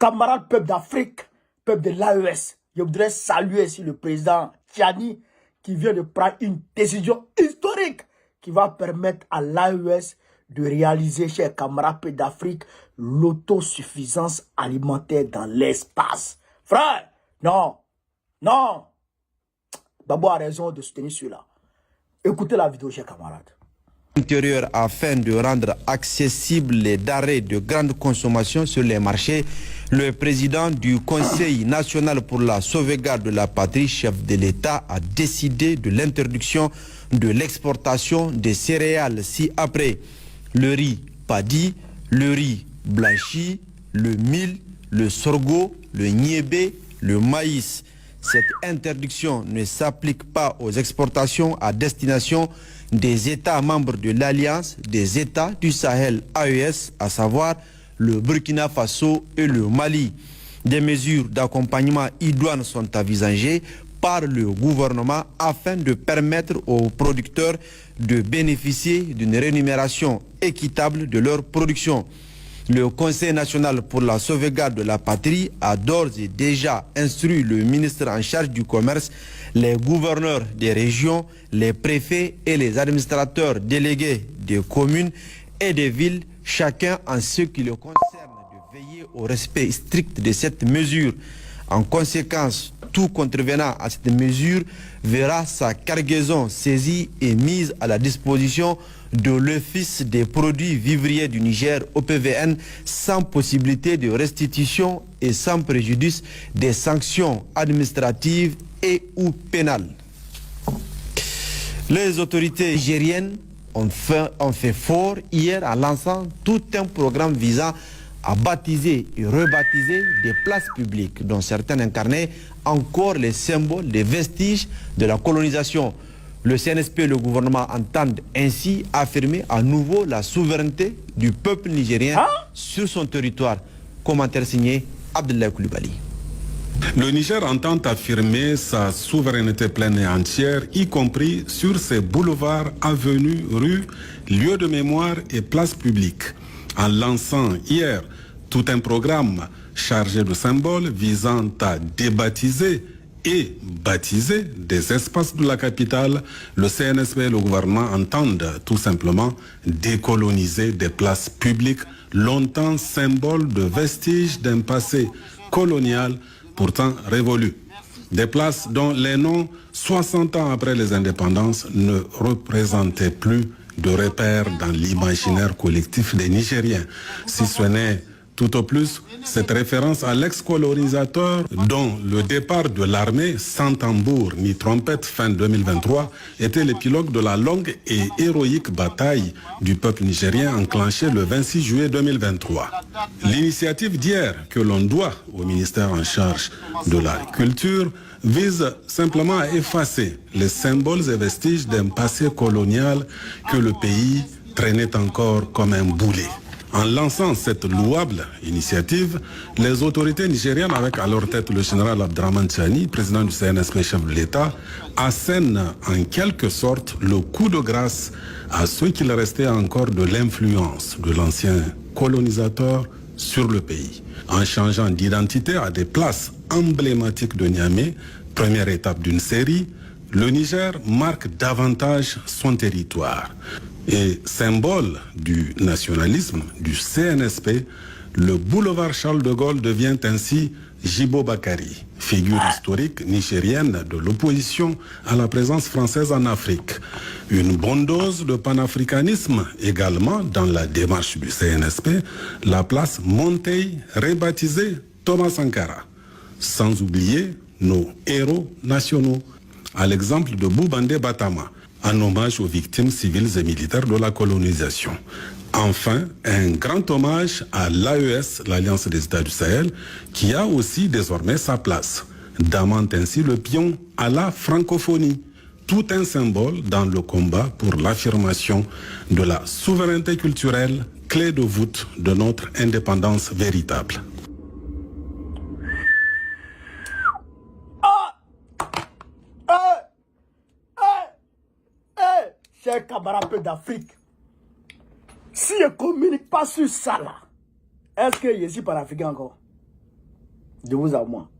Camarades peuple d'Afrique, peuple de l'AES, je voudrais saluer ici le président Tchani qui vient de prendre une décision historique qui va permettre à l'AES de réaliser, chers camarades peuple d'Afrique, l'autosuffisance alimentaire dans l'espace. Frère, non, non. Babo a raison de soutenir cela. Écoutez la vidéo, chers camarades. Intérieur afin de rendre accessibles les denrées de grande consommation sur les marchés, le président du Conseil national pour la sauvegarde de la patrie, chef de l'État, a décidé de l'interdiction de l'exportation des céréales ci-après le riz paddy, le riz blanchi, le mil, le sorgho, le niébé, le maïs. Cette interdiction ne s'applique pas aux exportations à destination des États membres de l'Alliance des États du Sahel AES, à savoir le Burkina Faso et le Mali. Des mesures d'accompagnement idoines sont envisagées par le gouvernement afin de permettre aux producteurs de bénéficier d'une rémunération équitable de leur production. Le Conseil national pour la sauvegarde de la patrie a d'ores et déjà instruit le ministre en charge du commerce, les gouverneurs des régions, les préfets et les administrateurs délégués des communes et des villes, chacun en ce qui le concerne, de veiller au respect strict de cette mesure. En conséquence, tout contrevenant à cette mesure verra sa cargaison saisie et mise à la disposition de l'Office des produits vivriers du Niger, OPVN, sans possibilité de restitution et sans préjudice des sanctions administratives et ou pénales. Les autorités nigériennes ont fait fort hier en lançant tout un programme visant à baptiser et rebaptiser des places publiques dont certaines incarnaient encore les symboles, les vestiges de la colonisation. Le CNSP et le gouvernement entendent ainsi affirmer à nouveau la souveraineté du peuple nigérien sur son territoire. Commentaire signé Abdoulaye Koulibaly. Le Niger entend affirmer sa souveraineté pleine et entière, y compris sur ses boulevards, avenues, rues, lieux de mémoire et places publiques, en lançant hier tout un programme chargé de symboles visant à débaptiser et baptiser des espaces de la capitale. Le CNSP et le gouvernement entendent tout simplement décoloniser des places publiques longtemps symboles de vestiges d'un passé colonial pourtant révolu. Des places dont les noms, 60 ans après les indépendances, ne représentaient plus de repères dans l'imaginaire collectif des Nigériens, si ce n'est tout au plus cette référence à l'ex-colonisateur dont le départ de l'armée sans tambour ni trompette fin 2023 était l'épilogue de la longue et héroïque bataille du peuple nigérien enclenchée le 26 juillet 2023. L'initiative d'hier que l'on doit au ministère en charge de la culture vise simplement à effacer les symboles et vestiges d'un passé colonial que le pays traînait encore comme un boulet. En lançant cette louable initiative, les autorités nigériennes, avec à leur tête le général Abdraman Tchani, président du CNSP, chef de l'État, assènent en quelque sorte le coup de grâce à ce qu'il restait encore de l'influence de l'ancien colonisateur sur le pays. En changeant d'identité à des places emblématiques de Niamey, première étape d'une série, le Niger marque davantage son territoire. Et symbole du nationalisme du CNSP, le boulevard Charles de Gaulle devient ainsi Djibo Bakary, figure historique nigérienne de l'opposition à la présence française en Afrique. Une bonne dose de panafricanisme également dans la démarche du CNSP, la place Montey rebaptisée Thomas Sankara. Sans oublier nos héros nationaux, à l'exemple de Boubandé Batama, en hommage aux victimes civiles et militaires de la colonisation. Enfin, un grand hommage à l'AES, l'Alliance des États du Sahel, qui a aussi désormais sa place, damant ainsi le pion à la francophonie. Tout un symbole dans le combat pour l'affirmation de la souveraineté culturelle, clé de voûte de notre indépendance véritable. Chers camarades d'Afrique, si je ne communique pas sur ça là, est-ce que je suis panafricain encore? De vous à moi.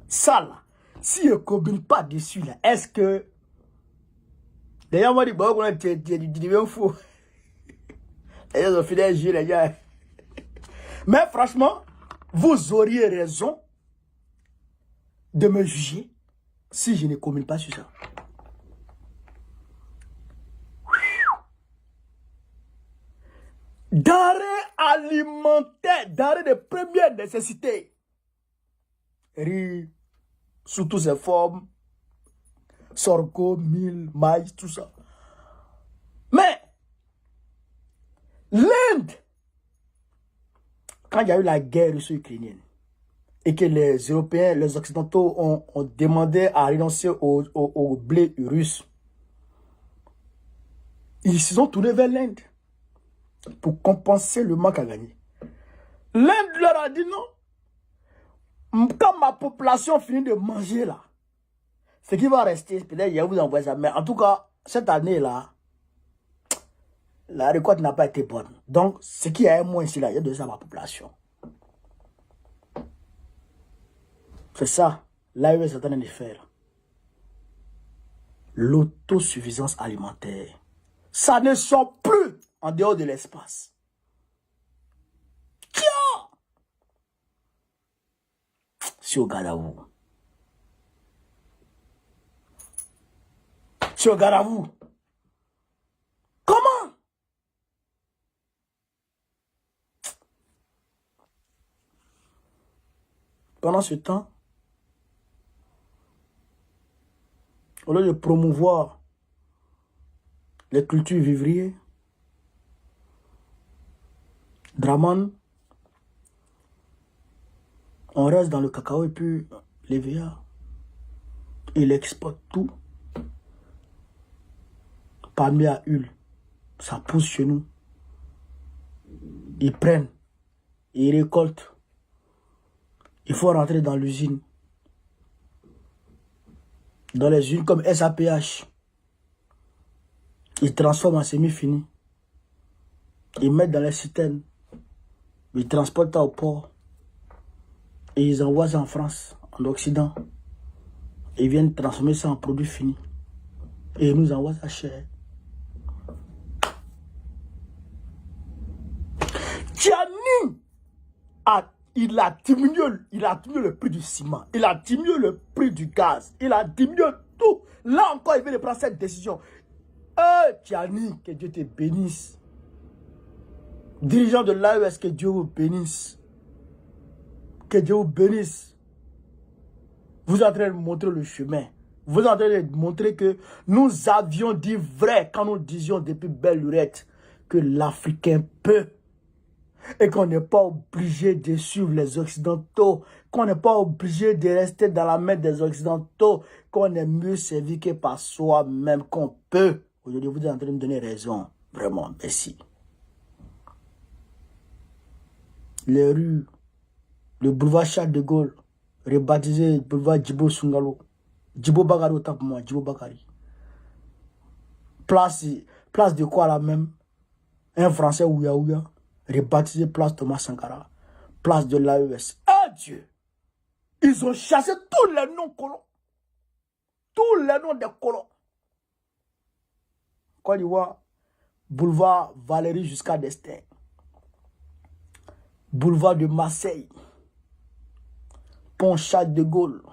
Ça là, si je ne combine pas dessus là, est-ce que... D'ailleurs, moi, je dis, bon, tu deviens fou. Et ils ont fini de jouer, les gars. Mais franchement, vous auriez raison de me juger si je ne commune pas sur ça. Denrées alimentaires, denrées de première nécessité. Riz, sous toutes ses formes, sorgho, mil, maïs, tout ça. Mais, l'Inde, quand il y a eu la guerre russo-ukrainienne, et que les Européens, les Occidentaux ont demandé à renoncer au blé russe, ils se sont tournés vers l'Inde pour compenser le manque à gagner. L'Inde leur a dit non. Quand ma population finit de manger là, ce qui va rester, peut-être je vais vous envoyer ça. Mais en tout cas, cette année-là, la récolte n'a pas été bonne. Donc, ce qui a un moins ici, là, il y a de ça à ma population. C'est ça, l'AES est en train de faire. L'autosuffisance alimentaire. Ça ne sort plus en dehors de l'espace. Tiens! Si on garde à vous. Si on garde à vous. Comment? Pendant ce temps, au lieu de promouvoir les cultures vivrières, Draman, on reste dans le cacao et puis les VA, il exporte tout. Palmier à huile, ça pousse chez nous. Ils prennent, ils récoltent. Il faut rentrer dans l'usine. Dans les usines comme SAPH. Ils transforment en semi-fini. Ils mettent dans les citernes. Ils transportent ça au port. Et ils envoient ça en France, en Occident. Ils viennent transformer ça en produit fini. Et ils nous envoient ça cher. Tiani il a diminué le prix du ciment. Il a diminué le prix du gaz. Il a diminué tout. Là encore, il vient de prendre cette décision. Tiani, que Dieu te bénisse. Dirigeant de l'AES, que Dieu vous bénisse. Que Dieu vous bénisse. Vous êtes en train de montrer le chemin. Vous êtes en train de montrer que nous avions dit vrai quand nous disions depuis belle lurette que l'Africain peut. Et qu'on n'est pas obligé de suivre les Occidentaux, qu'on n'est pas obligé de rester dans la main des Occidentaux, qu'on est mieux servi que par soi-même, qu'on peut. Aujourd'hui, vous êtes en train de me donner raison. Vraiment, merci. Les rues, le boulevard Charles de Gaulle, rebaptisé boulevard Djibo Sungalo. Djibo Bakari, autant pour moi, Djibo Bakari. Place de quoi là même? Un Français ouya ouya. Rebaptisé place Thomas Sankara, place de l'AES. Ah Dieu! Ils ont chassé tous les noms colons. Tous les noms des colons. Côte d'Ivoire, boulevard Valérie jusqu'à Destin. Boulevard de Marseille. Pont Charles de Gaulle.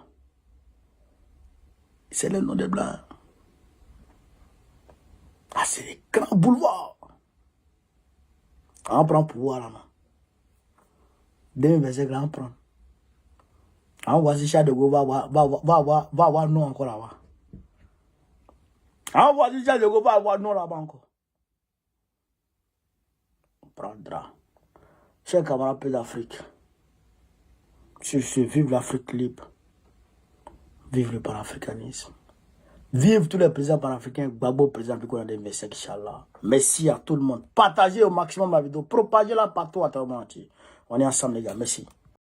C'est le nom des Blancs. Ah, c'est les grands boulevards. On prend pouvoir là. 2025, on prend. On voit si Charles de Gaulle va avoir non encore là-bas. On voit si Charles de Gaulle va avoir non là-bas encore. On prendra. Chers camarades d'Afrique, sur ce, vive l'Afrique libre. Vive le panafricanisme. Vive tous les présidents panafricains, Gbagbo président du Coran des Messieurs, Inch'Allah. Merci à tout le monde. Partagez au maximum la vidéo. Propagez-la partout à travers le monde entier. On est ensemble les gars. Merci.